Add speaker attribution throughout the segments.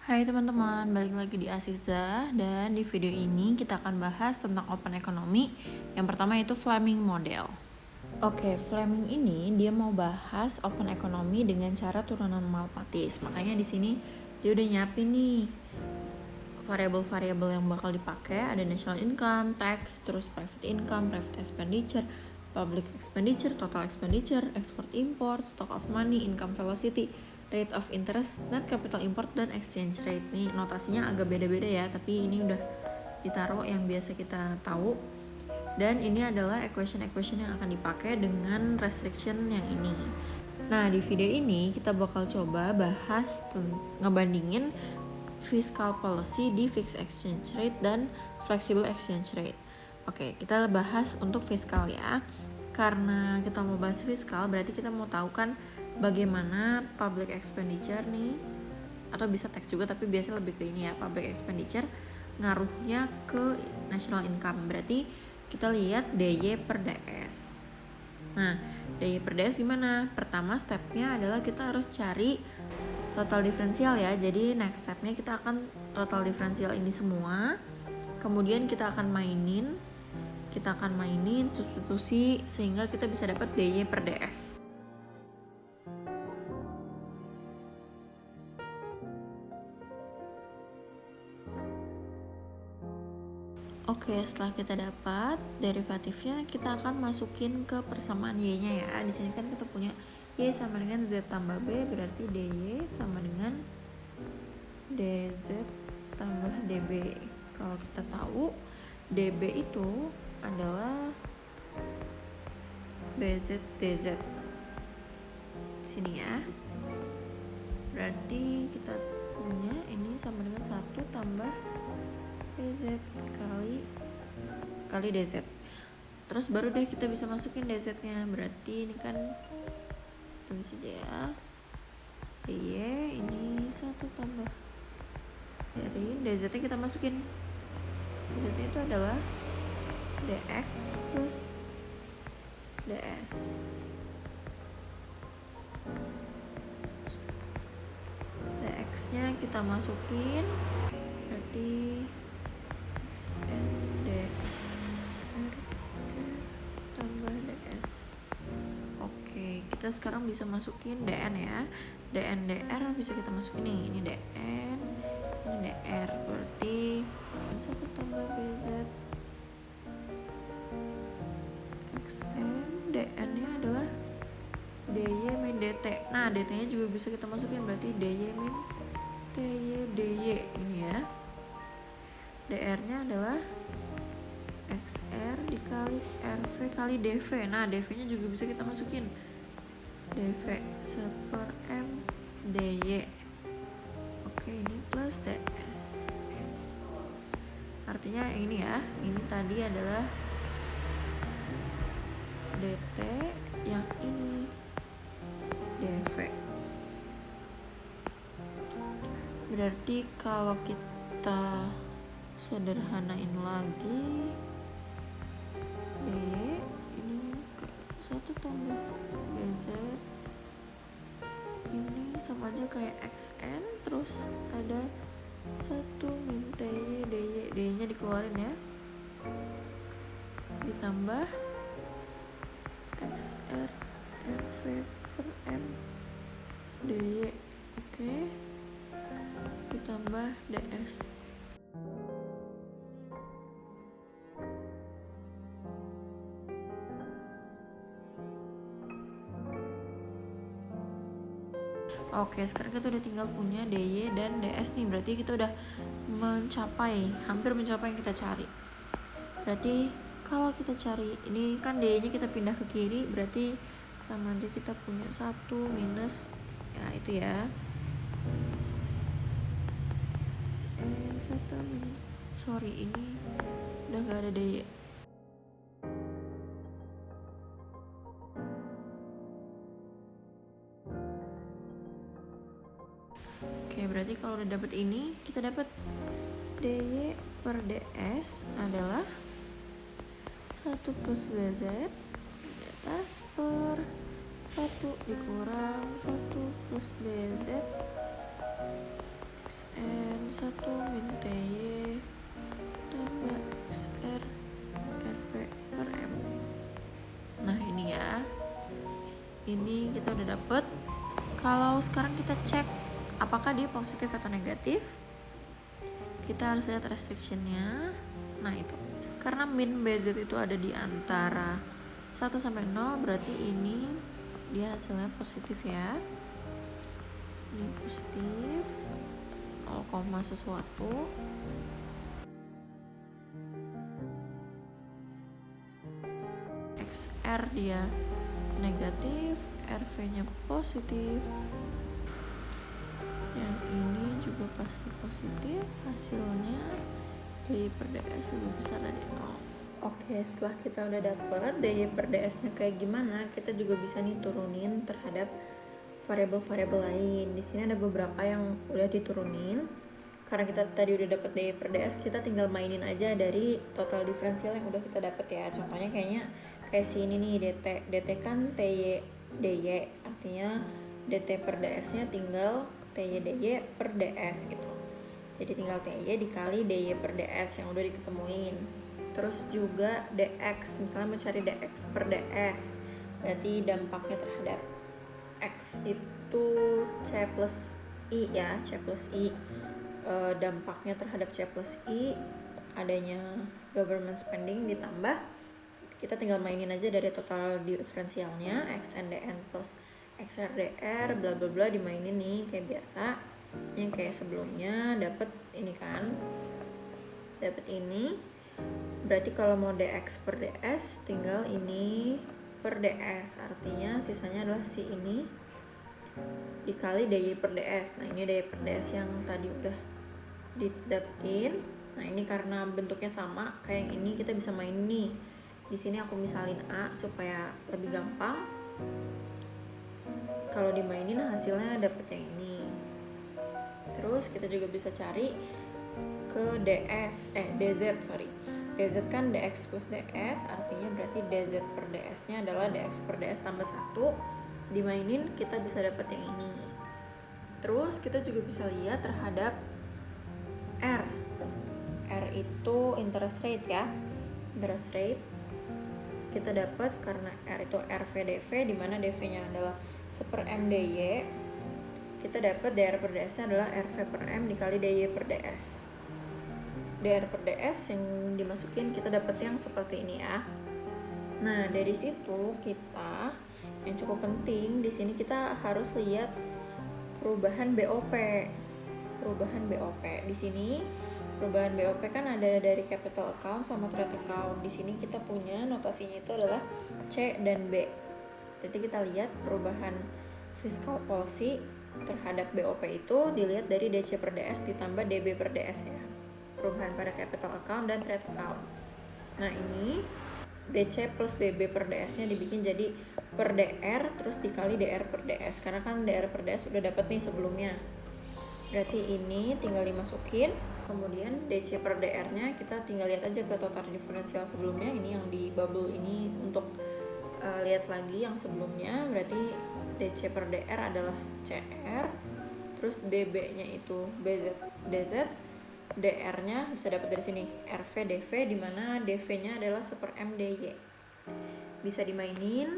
Speaker 1: Hai teman-teman, balik lagi di Aziza, dan di video ini kita akan bahas tentang open economy. Yang pertama itu Fleming model. Oke, Fleming ini dia mau bahas open economy dengan cara turunan Malpatis. Makanya di sini dia udah nyiapin nih variabel-variabel yang bakal dipakai, ada national income, tax, terus private income, private expenditure, public expenditure, total expenditure, export import, stock of money, income velocity, rate of interest, net capital import, dan exchange rate. Nih notasinya agak beda-beda ya, tapi ini udah ditaruh yang biasa kita tahu. Dan ini adalah equation-equation yang akan dipakai dengan restriction yang ini. Nah, di video ini kita bakal coba bahas ngebandingin fiscal policy di fixed exchange rate dan flexible exchange rate. Oke, kita bahas untuk fiskal ya. Karena kita mau bahas fiskal, berarti kita mau tahu kan bagaimana public expenditure nih, atau bisa tax juga tapi biasanya lebih ke ini ya, public expenditure ngaruhnya ke national income. Berarti kita lihat DY per DS. Nah, DY per DS gimana? Pertama stepnya adalah kita harus cari total diferensial ya. Jadi next stepnya kita akan total diferensial ini semua. Kemudian kita akan mainin substitusi sehingga kita bisa dapat DY per DS. Oke, setelah kita dapat derivatifnya, kita akan masukin ke persamaan Y-nya ya. Di sini kan kita punya Y sama dengan Z tambah B, berarti DY sama dengan DZ tambah DB. Kalau kita tahu DB itu adalah BZ DZ. Sini ya. Berarti kita punya ini sama dengan 1 tambah DZ kali DZ. Terus baru deh kita bisa masukin DZ-nya. Berarti ini kan ini saja ya. DY ini 1 tambah dari DZ-nya kita masukin. DZ-nya itu adalah DX plus DS. DX-nya kita masukin. Berarti tambah DS. Oke, kita sekarang bisa masukin DN ya. DN DR bisa kita masukin nih. Ini DN, ini DR. Berarti 1 tambah BZ XN. DN-nya adalah DY min DT. Nah, DT-nya juga bisa kita masukin, berarti DY min TY DY. Ini ya. DR-nya adalah XR dikali RV kali DV. Nah, DV-nya juga bisa kita masukin. DV 1/M DY. Oke, ini plus DS. Artinya yang ini ya. Ini tadi adalah DT, yang ini DV. Berarti kalau kita sederhanain lagi, DY ini 1 tambah BZ ini sama aja kayak XN, terus ada 1 min TY DY. DY nya dikeluarin ya, ditambah XR RV per M DY. Oke, ditambah DS. Oke, sekarang kita udah tinggal punya DY dan DS nih. Berarti kita udah hampir mencapai yang kita cari. Berarti kalau kita cari, ini kan DY-nya kita pindah ke kiri, berarti sama aja kita punya 1 minus, ya itu ya. 1 minus, sorry ini udah gak ada DY. Oke, berarti kalau udah dapet ini, kita dapat DY per DS adalah 1 plus BZ di atas per 1 dikurang 1 plus plus BZ XN 1 min TY tambah XR RV per M. Nah ini ya, ini kita udah dapet. Kalau sekarang kita cek apakah dia positif atau negatif, kita harus lihat restrictionnya. Nah itu, karena min BZ itu ada di antara 1 sampai 0, berarti ini dia hasilnya positif ya. Ini positif 0, sesuatu. XR dia negatif, RV-nya positif. Yang ini juga pasti positif, hasilnya DY per DS lebih besar dari 0. Oke, setelah kita udah dapet DY per DS nya kayak gimana, kita juga bisa nih turunin terhadap variabel-variabel lain. Di sini ada beberapa yang udah diturunin. Karena kita tadi udah dapet DY per DS, kita tinggal mainin aja dari total diferensial yang udah kita dapet ya. Contohnya kayak si ini nih, DT kan TY DY, artinya DT per DS nya tinggal TY DY per DS gitu. Jadi tinggal TY dikali DY per DS yang udah diketemuin. Terus juga DX, misalnya mau cari DX per DS, berarti dampaknya terhadap X itu C plus I ya, C plus I. Dampaknya terhadap C plus I adanya government spending ditambah, kita tinggal mainin aja dari total diferensialnya XNDN plus XRDR bla bla bla, dimainin nih kayak biasa. Yang kayak sebelumnya dapat ini kan, dapat ini. Berarti kalau mau DX per DS tinggal ini per DS, artinya sisanya adalah si ini dikali DY per DS. Nah ini DY per DS yang tadi udah didapetin. Nah ini karena bentuknya sama kayak yang ini, kita bisa main nih. Di sini aku misalin A supaya lebih gampang. Kalau dimainin hasilnya dapet yang ini. Terus kita juga bisa cari ke DZ. DZ kan DX plus DS, artinya berarti DZ per DS nya adalah DX per DS tambah 1. Dimainin kita bisa dapet yang ini. Terus kita juga bisa lihat terhadap R itu interest rate ya. Interest rate kita dapat karena R itu RV/DV, di mana DV-nya adalah 1/M DY. Kita dapat DR per DS nya adalah RV per M dikali DY per DS. DR per DS yang dimasukin kita dapat yang seperti ini ya. Nah, dari situ kita yang cukup penting di sini kita harus lihat perubahan BOP. Di sini perubahan BOP kan ada dari capital account sama trade account. Di sini kita punya notasinya itu adalah C dan B. Jadi kita lihat perubahan fiscal policy terhadap BOP itu dilihat dari DC per DS ditambah DB per DS ya. Perubahan pada capital account dan trade account. Nah ini DC plus DB per DS nya dibikin jadi per DR terus dikali DR per DS, karena kan DR per DS udah dapet nih sebelumnya. Berarti ini tinggal dimasukin. Kemudian DC per DR nya kita tinggal lihat aja ke total diferensial sebelumnya. Ini yang di bubble ini untuk lihat lagi yang sebelumnya. Berarti DC per DR adalah CR, terus DB nya itu DZ, DR nya bisa dapat dari sini RV/DV, di mana DV nya adalah 1/M DY. Bisa dimainin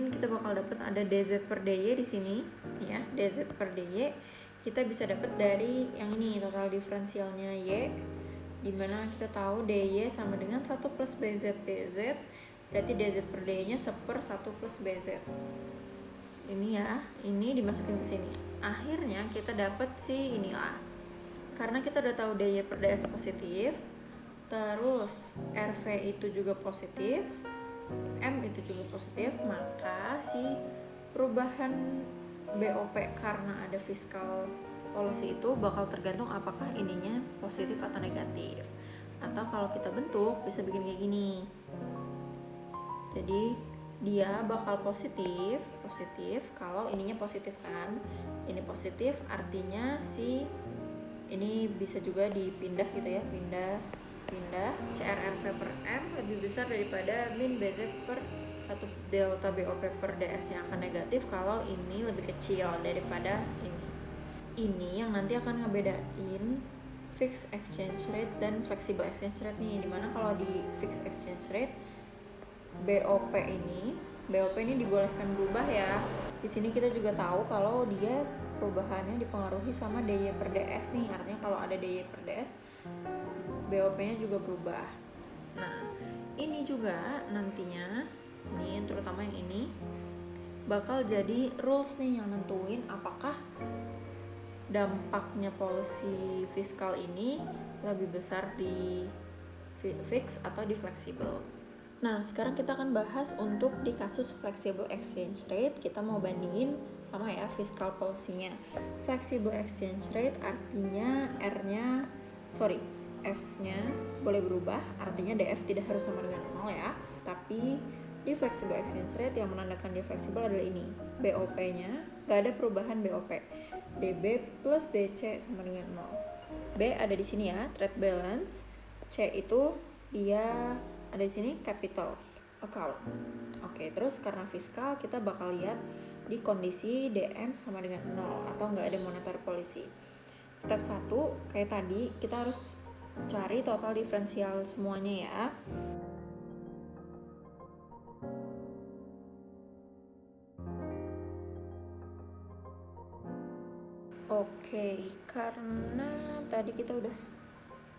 Speaker 1: kita bakal dapat ada DZ per DY di sini ya. DZ per DY kita bisa dapat dari yang ini total diferensialnya Y, dimana kita tahu DY sama dengan 1 plus BZ DZ, berarti DZ per DY nya 1/1 plus BZ. Ini ya, ini dimasukin ke sini. Akhirnya kita dapat si inilah. Karena kita udah tahu DY per DS positif, terus RV itu juga positif, M itu juga positif, maka si perubahan BOP karena ada fiscal policy itu bakal tergantung apakah ininya positif atau negatif. Atau kalau kita bentuk bisa bikin kayak gini. Jadi dia bakal positif kalau ininya positif kan. Ini positif artinya si ini bisa juga dipindah gitu ya, pindah CRRV per M lebih besar daripada min BZ per satu delta BOP per DS yang akan negatif kalau ini lebih kecil daripada ini. Ini yang nanti akan ngebedain fixed exchange rate dan flexible exchange rate nih, dimana kalau di fixed exchange rate BOP ini dibolehkan berubah ya. Di sini kita juga tahu kalau dia perubahannya dipengaruhi sama DY per DS nih, artinya kalau ada DY per DS BOP-nya juga berubah. Nah, ini juga nantinya nih, terutama yang ini bakal jadi rules nih yang nentuin apakah dampaknya policy fiskal ini lebih besar di fix atau di fleksibel. Nah, sekarang kita akan bahas untuk di kasus flexible exchange rate, kita mau bandingin sama ya fiscal policy-nya. Flexible exchange rate artinya F-nya boleh berubah, artinya DF tidak harus sama dengan 0 ya. Tapi di flexible exchange rate yang menandakan dia fleksibel adalah ini. BOP-nya nggak ada perubahan BOP. DB plus DC sama dengan 0. B ada di sini ya, trade balance. C itu dia ada di sini capital account. Oke, terus karena fiskal kita bakal lihat di kondisi DM sama dengan 0 atau nggak ada monetary policy. Step 1 kayak tadi kita harus cari total diferensial semuanya ya. Oke, karena tadi kita udah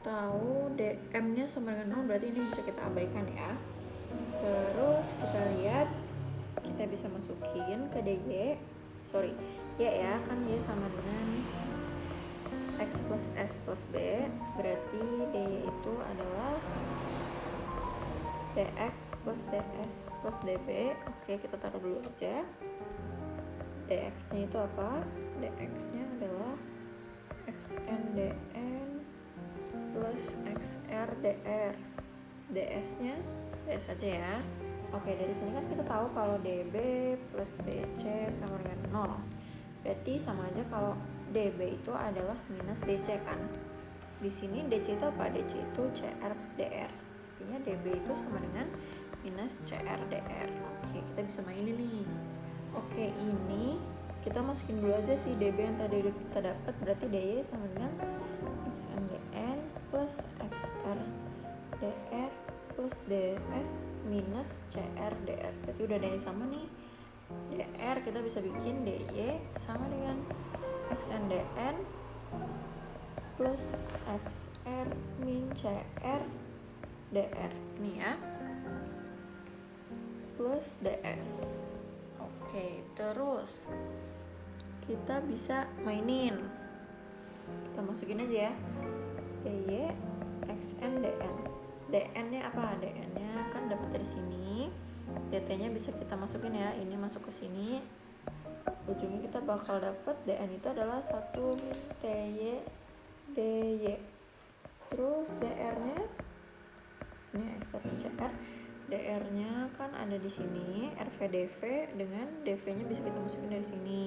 Speaker 1: tahu DM-nya sama dengan 0, berarti ini bisa kita abaikan ya. Terus kita lihat, kita bisa masukin ke DY, ya kan dia sama dengan X plus S plus B, berarti DY itu adalah DX plus DS plus DB. Oke, kita taruh dulu aja. DX-nya itu apa? DX-nya adalah XNDN plus XRDR. DS-nya DS aja ya. Oke, dari sini kan kita tahu kalau DB plus DC sama dengan 0. Berarti sama aja kalau DB itu adalah minus DC kan. Di sini DC itu apa? DC itu CRDR. Artinya DB itu sama dengan minus CRDR. Oke, kita bisa mainin nih. Oke, ini kita masukin dulu aja sih DB yang tadi udah kita dapat, berarti DY sama dengan XNDN plus XRDR plus DS minus CRDR. Berarti udah ada yang sama nih. DR kita bisa bikin DY sama dengan XNDN plus XR min CR DR nih ya, plus DS. Oke, terus kita bisa mainin, kita masukin aja ya, DY XNDN. DN nya apa? DN nya kan dapat dari sini, DT nya bisa kita masukin ya, ini masuk ke sini, ujungnya kita bakal dapat DN itu adalah 1 min TY DY. Terus DR nya ini XR CR, DR nya kan ada di sini, RVDV dengan DV nya bisa kita masukin dari sini.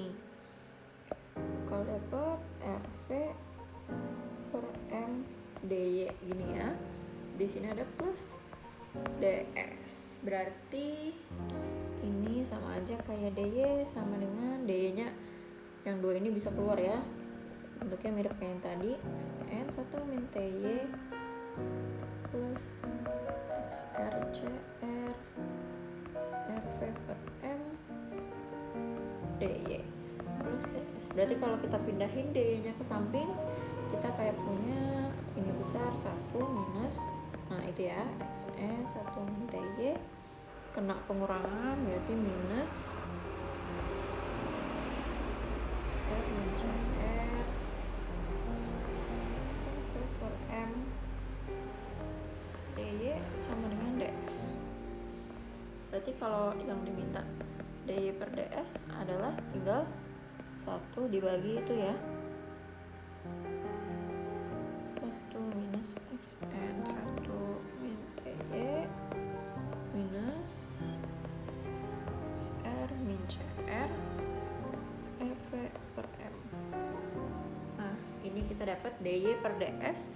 Speaker 1: Kalau dapat RV per M DY gini ya. Di sini ada plus DS. Berarti ini sama aja kayak DY sama dengan DY nya yang dua ini bisa keluar ya. Bentuknya mirip kayak yang tadi. N 1 min TY plus XRCR RV per M DY plus DS. Berarti kalau kita pindahin DY nya ke samping, kita kayak punya ini besar 1 minus, nah itu ya, XN 1 min TY kena pengurangan berarti minus CR min CR RV per M DY sama dengan DS. Berarti kalau yang diminta DY per DS adalah tinggal 1 dibagi itu ya, 1 minus XN 1 min TY minus XR min CR RV per M. Nah, ini kita dapat DY per DS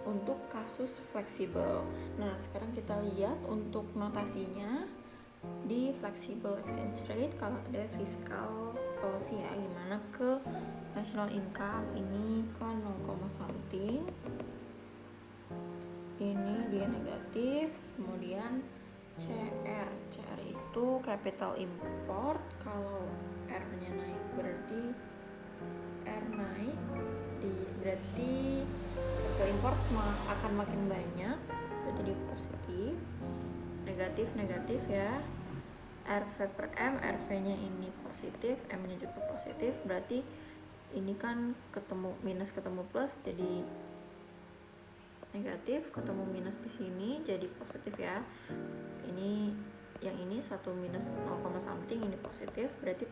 Speaker 1: untuk kasus fleksibel. Nah, sekarang kita lihat untuk notasinya. di flexible exchange rate kalau ada fiscal policy ya, gimana ke national income ini kan 0, something, ini dia negatif. Kemudian CR itu capital import, kalau R nya naik berarti R naik berarti capital import akan makin banyak, berarti dia positif. Negatif ya, RV per M, RV nya ini positif, M nya juga positif, berarti ini kan ketemu minus ketemu plus jadi negatif, ketemu minus di sini jadi positif ya. Ini yang ini 1 minus 0, something, ini positif, berarti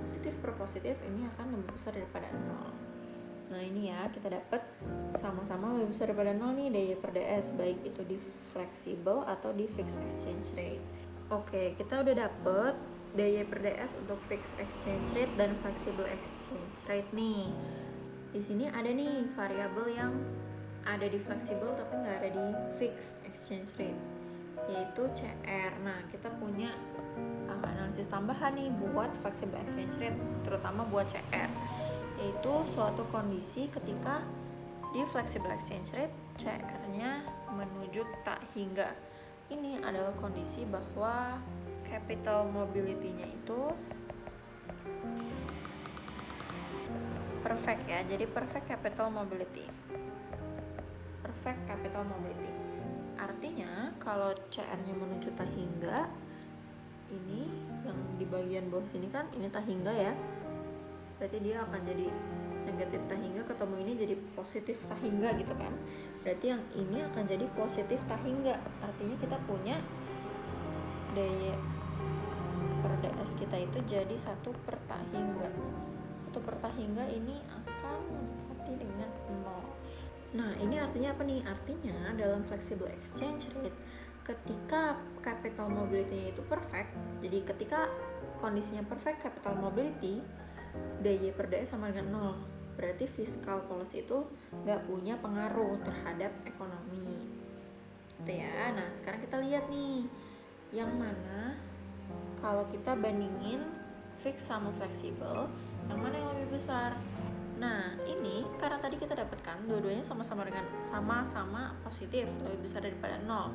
Speaker 1: positif per positif ini akan lebih besar daripada 0. Nah ini ya, kita dapat sama-sama lebih besar daripada 0 nih DY per DS, baik itu di flexible atau di fixed exchange rate. Oke, kita udah dapet DY per DS untuk fixed exchange rate dan flexible exchange rate nih. Di sini ada nih variabel yang ada di flexible tapi nggak ada di fixed exchange rate, yaitu CR. Nah, kita punya analisis tambahan nih buat flexible exchange rate, terutama buat CR, yaitu suatu kondisi ketika di flexible exchange rate CR-nya menuju tak hingga. Ini adalah kondisi bahwa capital mobility-nya itu perfect ya. Jadi perfect capital mobility. Perfect capital mobility. Artinya kalau CR-nya menuju tak hingga, ini yang di bagian bawah sini kan ini tak hingga ya. Berarti dia akan jadi negatif tak hingga, ketemu ini jadi positif tak hingga gitu kan. Berarti yang ini akan jadi positif tak hingga. Artinya kita punya DY per DS kita itu jadi 1 per tak hingga. 1 per tak hingga ini akan mendekati dengan 0. Nah ini artinya apa nih? Artinya dalam flexible exchange rate ketika capital mobility-nya itu perfect, jadi ketika kondisinya perfect capital mobility, DY per DS sama dengan 0. Berarti fiscal policy itu nggak punya pengaruh terhadap ekonomi. Gitu ya. Nah, sekarang kita lihat nih, yang mana kalau kita bandingin fix sama fleksibel, yang mana yang lebih besar? Nah, ini karena tadi kita dapatkan dua-duanya sama-sama positif, lebih besar daripada 0.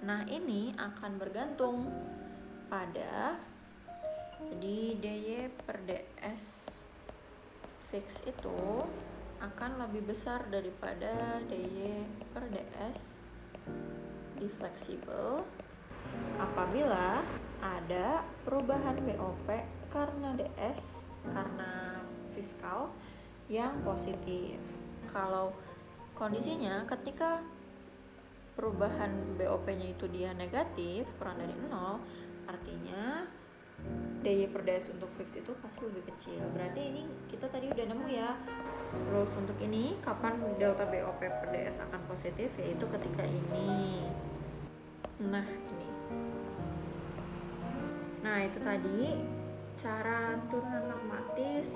Speaker 1: Nah, ini akan bergantung pada jadi DY per DS fix itu akan lebih besar daripada DY per DS di fleksibel apabila ada perubahan BOP karena DS, karena fiskal yang positif. Kalau kondisinya ketika perubahan BOP-nya itu dia negatif, kurang dari 0, artinya DY per DS untuk fix itu pasti lebih kecil. Berarti ini kita tadi udah nemu ya rules untuk ini, kapan delta BOP per DS akan positif, yaitu ketika ini. Nah ini. Nah itu tadi cara turunan matematis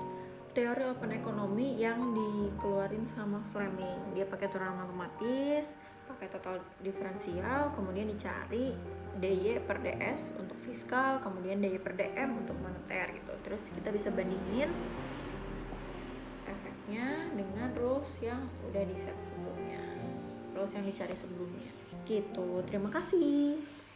Speaker 1: teori open economy yang dikeluarin sama Fleming. Dia pakai turunan matematis, pakai total diferensial, kemudian dicari DY per DS untuk fiskal, kemudian DY per DM untuk moneter gitu. Terus kita bisa bandingin efeknya dengan rules yang udah di set sebelumnya, rules yang dicari sebelumnya gitu. Terima kasih.